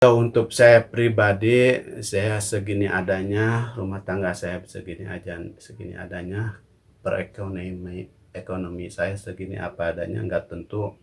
Untuk saya pribadi, saya segini adanya, rumah tangga saya segini adanya, ekonomi saya segini apa adanya, nggak tentu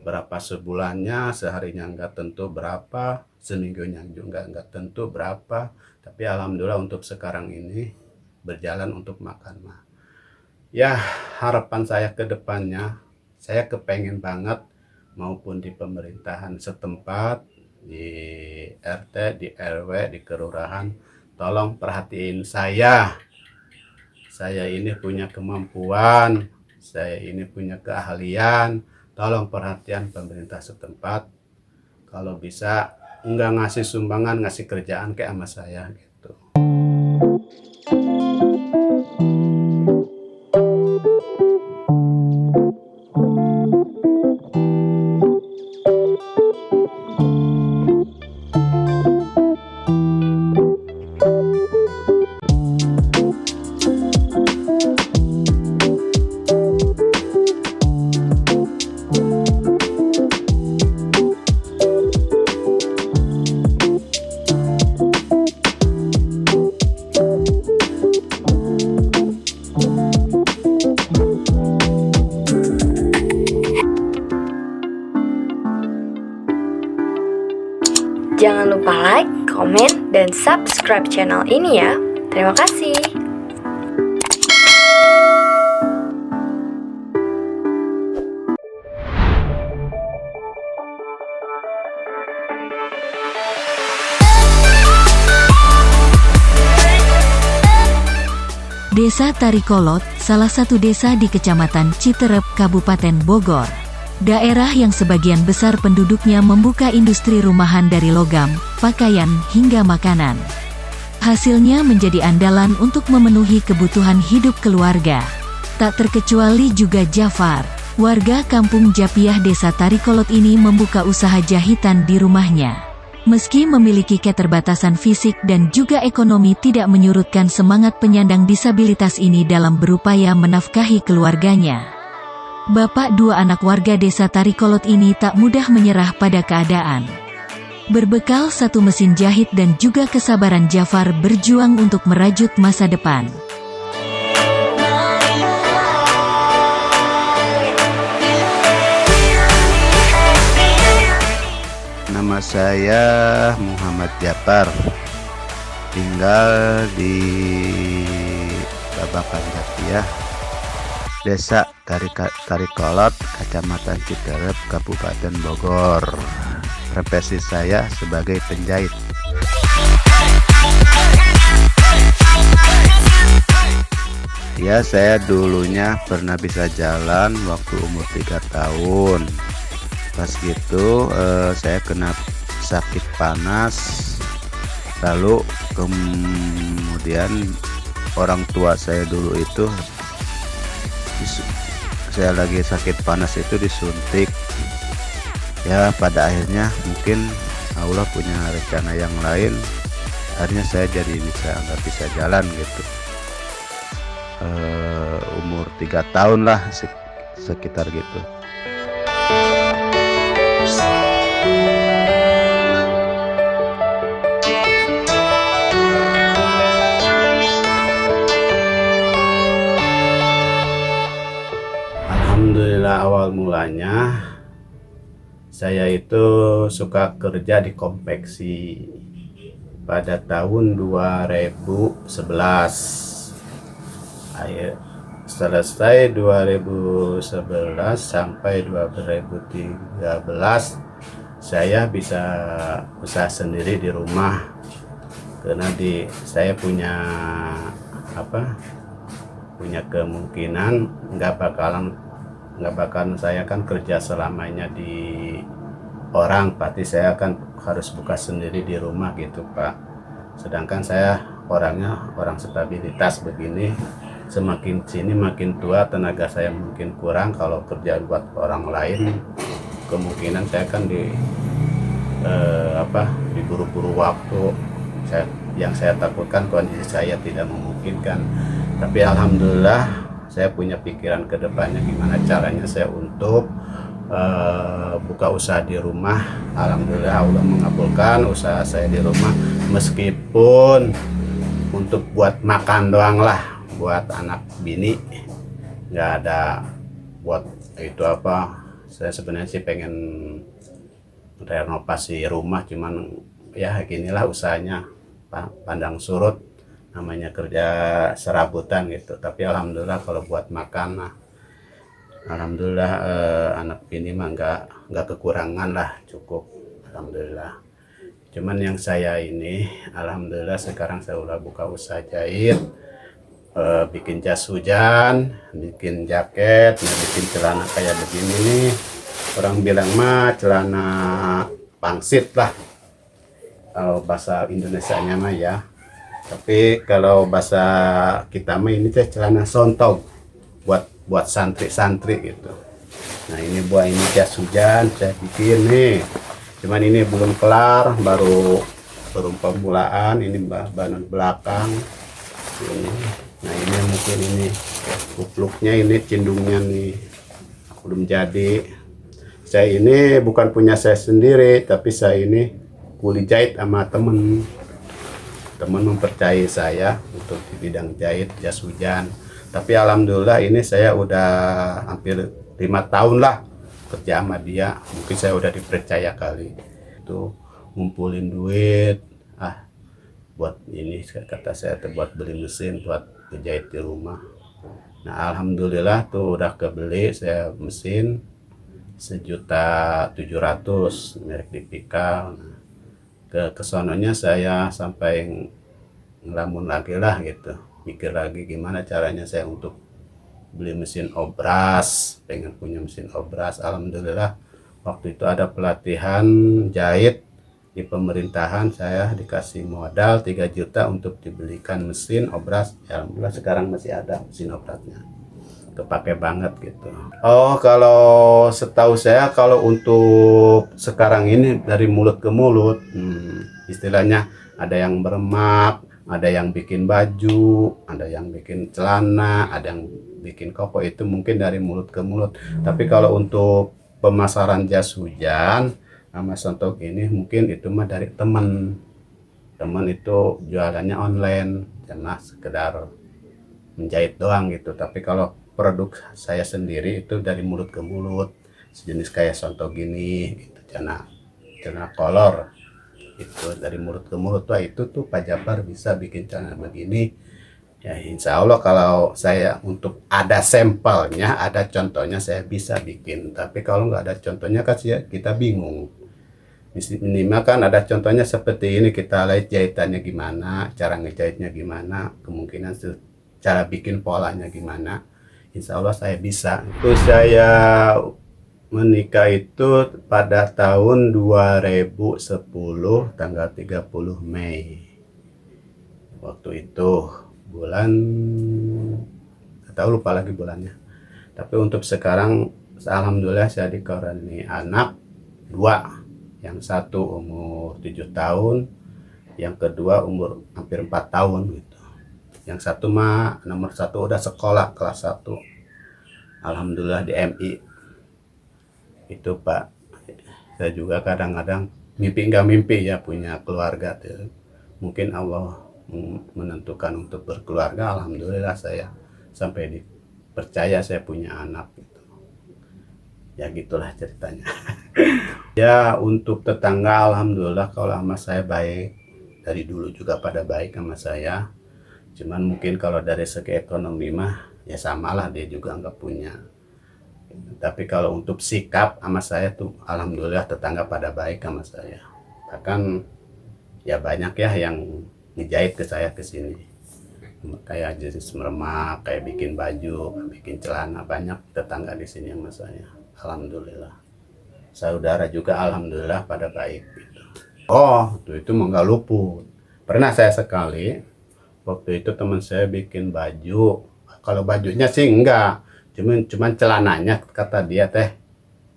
berapa sebulannya, seharinya nggak tentu berapa, seminggunya juga nggak tentu berapa, tapi alhamdulillah untuk sekarang ini berjalan untuk makan mah. Ya, harapan saya ke depannya, saya kepengen banget maupun di pemerintahan setempat, di RT, di RW, di kelurahan, tolong perhatiin saya. Saya ini punya kemampuan, saya ini punya keahlian, tolong perhatian pemerintah setempat. Kalau bisa, enggak ngasih sumbangan, ngasih kerjaan kayak sama saya gitu. Jangan lupa like, komen, dan subscribe channel ini ya. Terima kasih. Desa Tarikolot, salah satu desa di Kecamatan Citerep, Kabupaten Bogor. Daerah yang sebagian besar penduduknya membuka industri rumahan dari logam, pakaian, hingga makanan. Hasilnya menjadi andalan untuk memenuhi kebutuhan hidup keluarga. Tak terkecuali juga Jafar, warga kampung Japiah Desa Tarikolot ini membuka usaha jahitan di rumahnya. Meski memiliki keterbatasan fisik dan juga ekonomi tidak menyurutkan semangat penyandang disabilitas ini dalam berupaya menafkahi keluarganya. Bapak dua anak warga desa Tarikolot ini tak mudah menyerah pada keadaan. Berbekal satu mesin jahit dan juga kesabaran, Jafar berjuang untuk merajut masa depan. Nama saya Muhammad Jafar, tinggal di Babakan Japiah, Desa Tarikolot, Kecamatan Citerep, Kabupaten Bogor. Profesi saya sebagai penjahit. Ya, saya dulunya pernah bisa jalan waktu umur 3 tahun. Pas gitu saya kena sakit panas, lalu kemudian orang tua saya dulu itu, saya lagi sakit panas itu disuntik. Ya, pada akhirnya mungkin Allah punya rencana yang lain, akhirnya saya jadi nggak bisa jalan gitu. Umur 3 tahun lah sekitar gitu. Alhamdulillah, awal mulanya saya itu suka kerja di konveksi pada tahun 2011. Selesai 2011 sampai 2013 saya bisa usaha sendiri di rumah, karena saya punya kemungkinan nggak bakalan saya kan kerja selamanya di orang, pasti saya kan harus buka sendiri di rumah gitu Pak. Sedangkan saya orangnya orang stabilitas begini, semakin sini makin tua, tenaga saya mungkin kurang. Kalau kerja buat orang lain, kemungkinan saya kan diburu-buru waktu. Yang saya takutkan kondisi saya tidak memungkinkan. Tapi alhamdulillah saya punya pikiran ke depannya gimana caranya saya untuk buka usaha di rumah. Alhamdulillah Allah mengabulkan usaha saya di rumah, meskipun untuk buat makan doang lah, buat anak bini, nggak ada buat itu apa. Saya sebenarnya sih pengen renovasi rumah, cuman ya ginilah usahanya, pandang surut, namanya kerja serabutan gitu. Tapi alhamdulillah kalau buat makan nah, alhamdulillah anak ini mah nggak kekurangan lah, cukup alhamdulillah. Cuman yang saya ini alhamdulillah sekarang saya udah buka usaha jahit, bikin jas hujan, bikin jaket, nah bikin celana kayak begini nih. Orang bilang mah celana pangsit lah kalau bahasa Indonesianya mah ya. Tapi kalau bahasa kita mah ini teh celana sontog, buat santri-santri gitu. Nah ini buat ini jas hujan saya bikin nih. Cuman ini belum kelar, baru pemmulaan. Ini bahan belakang. Ini. Nah ini mungkin ini kupluknya, ini cindungnya nih belum jadi. Saya ini bukan punya saya sendiri, tapi saya ini kuli jahit sama temen mempercayai saya untuk di bidang jahit jas hujan. Tapi alhamdulillah ini saya udah hampir 5 tahun lah kerja sama dia. Mungkin saya udah dipercaya kali itu ngumpulin duit buat ini, kata saya buat beli mesin buat ngejahit di rumah. Nah alhamdulillah tuh udah kebeli saya mesin 1.700.000 merek Dipikal. Nah, kesononya saya sampai ngelamun lagi lah gitu, mikir lagi gimana caranya saya untuk beli mesin obras, pengen punya mesin obras. Alhamdulillah waktu itu ada pelatihan jahit di pemerintahan, saya dikasih modal 3 juta untuk dibelikan mesin obras. Alhamdulillah sekarang masih ada mesin obrasnya, kepake banget gitu. Oh kalau setahu saya kalau untuk sekarang ini dari mulut ke mulut, istilahnya ada yang beremak, ada yang bikin baju, ada yang bikin celana, ada yang bikin koko, itu mungkin dari mulut ke mulut. Tapi kalau untuk pemasaran jas hujan sama sontok ini mungkin itu mah dari teman itu jualannya online karena sekedar menjahit doang gitu. Tapi kalau produk saya sendiri itu dari mulut ke mulut, sejenis kayak sontok gini gitu, celana kolor itu dari mulut ke mulut. Wah itu tuh Pak Jafar bisa bikin celana begini ya, insya Allah kalau saya untuk ada sampelnya, ada contohnya saya bisa bikin. Tapi kalau nggak ada contohnya kan kita bingung. Minimal kan ada contohnya seperti ini, kita lihat jahitannya gimana, cara ngejahitnya gimana, kemungkinan cara bikin polanya gimana. Insya Allah saya bisa. Itu saya menikah itu pada tahun 2010 tanggal 30 Mei. Waktu itu bulan, tahu lupa lagi bulannya. Tapi untuk sekarang alhamdulillah saya dikaruniai anak 2. Yang satu umur 7 tahun, yang kedua umur hampir 4 tahun gitu. Yang satu mah nomor 1 udah sekolah kelas 1. Alhamdulillah di MI. Itu Pak. Saya juga kadang-kadang nggak mimpi ya punya keluarga tuh. Mungkin Allah menentukan untuk berkeluarga. Alhamdulillah saya sampai dipercaya saya punya anak gitu. Ya gitulah ceritanya. Ya untuk tetangga alhamdulillah kalau sama saya baik, dari dulu juga pada baik sama saya. Cuman mungkin kalau dari segi ekonomi mah ya samalah, dia juga nggak punya. Tapi kalau untuk sikap sama saya tuh alhamdulillah tetangga pada baik sama saya. Bahkan ya banyak ya yang ngejahit ke saya ke sini. Kayak jenis meremak, kayak bikin baju, bikin celana, banyak tetangga di sini sama saya. Alhamdulillah. Saudara juga alhamdulillah pada baik gitu. Oh, itu mah nggak luput. Pernah saya sekali, waktu itu teman saya bikin baju. Kalau bajunya sih enggak, cuman celananya kata dia teh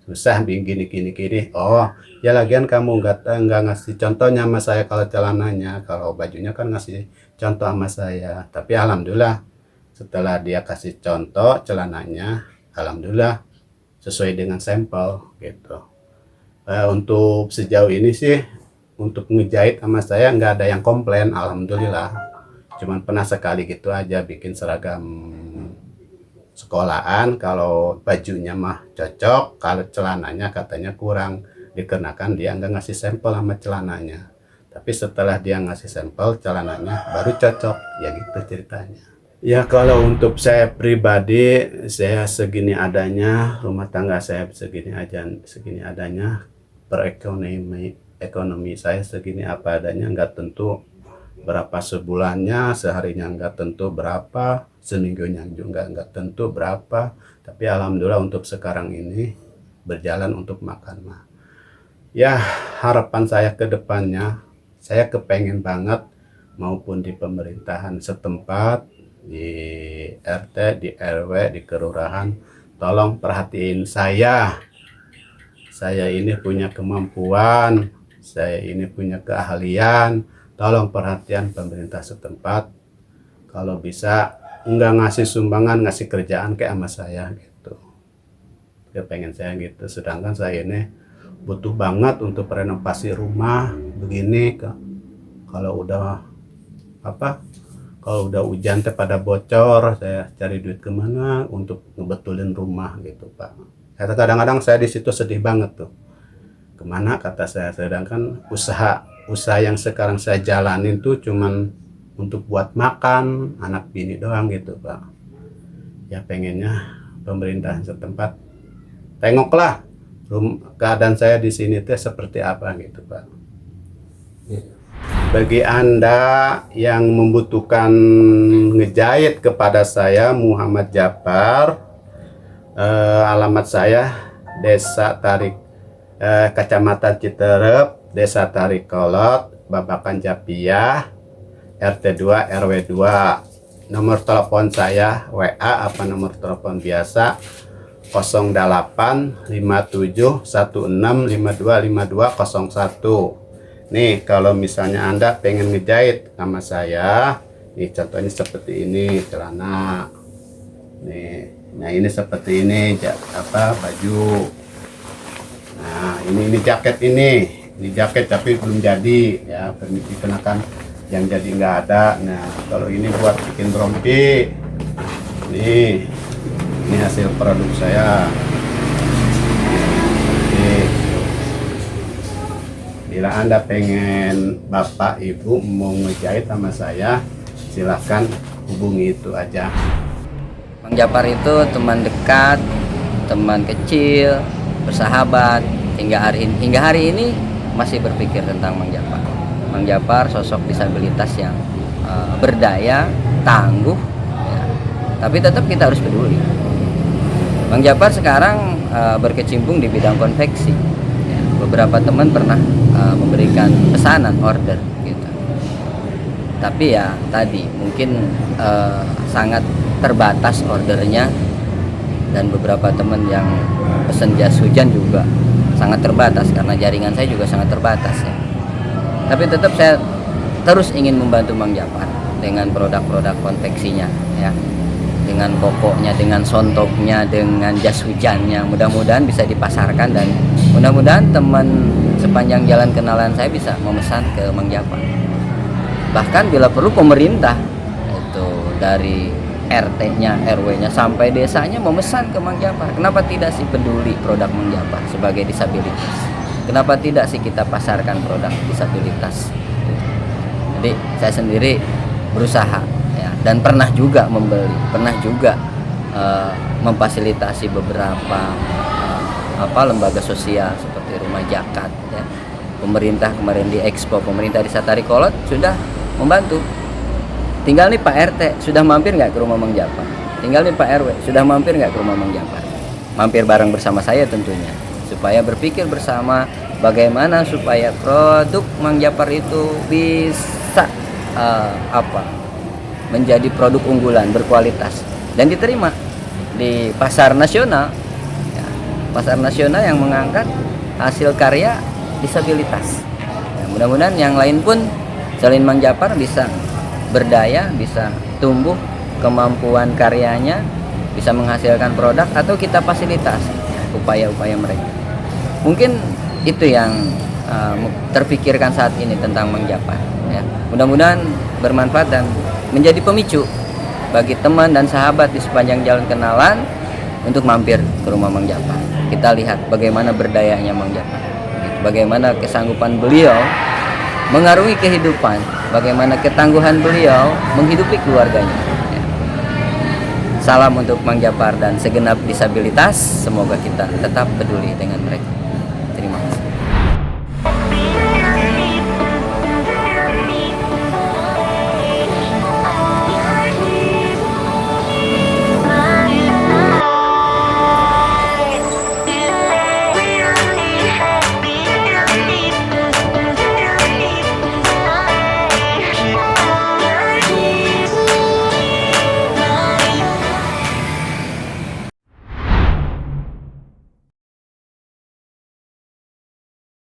susah gini. Oh, ya lagian kamu nggak ngasih contohnya sama saya kalau celananya, kalau bajunya kan ngasih contoh sama saya. Tapi alhamdulillah setelah dia kasih contoh celananya, alhamdulillah sesuai dengan sampel gitu. Untuk sejauh ini sih untuk ngejahit sama saya nggak ada yang komplain, alhamdulillah. Cuman pernah sekali gitu aja bikin seragam sekolahan, kalau bajunya mah cocok, kalau celananya katanya kurang, dikarenakan dia nggak ngasih sampel sama celananya. Tapi setelah dia ngasih sampel celananya baru cocok, ya gitu ceritanya. Ya kalau untuk saya pribadi, saya segini adanya, rumah tangga saya segini adanya, ekonomi saya segini apa adanya, nggak tentu berapa sebulannya, seharinya nggak tentu berapa, seminggunya juga nggak tentu berapa. Tapi alhamdulillah untuk sekarang ini berjalan untuk makan mah. Ya harapan saya ke depannya, saya kepengen banget maupun di pemerintahan setempat, di RT, di RW, di kelurahan, tolong perhatiin saya. Saya ini punya kemampuan, saya ini punya keahlian, tolong perhatian pemerintah setempat. Kalau bisa nggak ngasih sumbangan, ngasih kerjaan kayak sama saya gitu. Kepengen saya gitu. Sedangkan saya ini butuh banget untuk renovasi rumah begini. Kalau udah kalau udah hujan teh pada bocor, saya cari duit kemana untuk ngebetulin rumah gitu Pak. Kadang-kadang saya di situ sedih banget tuh. Kemana kata saya, sedangkan usaha yang sekarang saya jalanin tuh cuman untuk buat makan anak bini doang gitu Pak. Ya pengennya pemerintah setempat tengoklah keadaan saya di sini teh seperti apa gitu Pak. Bagi Anda yang membutuhkan ngejahit kepada saya, Muhammad Japar, alamat saya Desa Tarik, Kecamatan Citerep, Desa Tarikolot, Babakan Japiah, RT 2 RW 2. Nomor telepon saya WA apa nomor telepon biasa 08 57 16 52 52 01. Nih kalau misalnya Anda pengen ngejahit sama saya, nih contohnya seperti ini celana. Nih, nah ini seperti ini baju. Nah, ini jaket ini jaket tapi belum jadi ya, permisi kenakan yang jadi nggak ada. Nah, kalau ini buat bikin rompi. Nih, ini hasil produk saya. Bila Anda pengen Bapak Ibu mau ngejahit sama saya, silahkan hubungi itu aja. Mang Japar itu teman dekat, teman kecil, bersahabat hingga hari ini masih berpikir tentang Mang Japar. Mang Japar sosok disabilitas yang berdaya, tangguh, ya. Tapi tetap kita harus peduli. Mang Japar sekarang berkecimpung di bidang konveksi. Ya. Beberapa teman pernah memberikan pesanan order gitu. Tapi ya tadi mungkin sangat terbatas ordernya, dan beberapa teman yang pesen jas hujan juga sangat terbatas karena jaringan saya juga sangat terbatas ya. Tapi tetap saya terus ingin membantu Mang Japar dengan produk-produk konveksinya ya, dengan kokoknya, dengan sontoknya, dengan jas hujannya. Mudah-mudahan bisa dipasarkan dan mudah-mudahan teman sepanjang jalan kenalan saya bisa memesan ke Mang Japar. Bahkan bila perlu pemerintah itu dari RT-nya, RW-nya sampai desanya memesan ke Mang Japar. Kenapa tidak sih peduli produk Mang Japar sebagai disabilitas? Kenapa tidak sih kita pasarkan produk disabilitas? Jadi saya sendiri berusaha ya, dan pernah juga membeli, pernah juga memfasilitasi beberapa lembaga sosial seperti rumah zakat ya. Pemerintah kemarin di Expo, pemerintah Desa Tarikolot sudah membantu. Tinggal nih Pak RT sudah mampir nggak ke rumah Mang Japar? Tinggal nih Pak RW sudah mampir nggak ke rumah Mang Japar? Mampir bareng bersama saya tentunya, supaya berpikir bersama bagaimana supaya produk Mang Japar itu bisa menjadi produk unggulan berkualitas dan diterima di pasar nasional ya, pasar nasional yang mengangkat hasil karya disabilitas ya, mudah-mudahan yang lain pun selain Mang Japar bisa berdaya, bisa tumbuh kemampuan karyanya, bisa menghasilkan produk atau kita fasilitasi. upaya-upaya mereka. Mungkin itu yang terpikirkan saat ini tentang Mang Japar. Ya. Mudah-mudahan bermanfaat dan menjadi pemicu bagi teman dan sahabat di sepanjang jalan kenalan untuk mampir ke rumah Mang Japar. Kita lihat bagaimana berdayanya Mang Japar, bagaimana kesanggupan beliau mengarungi kehidupan, bagaimana ketangguhan beliau menghidupi keluarganya. Ya. Salam untuk Mang Japar dan segenap disabilitas, semoga kita tetap peduli dengan mereka.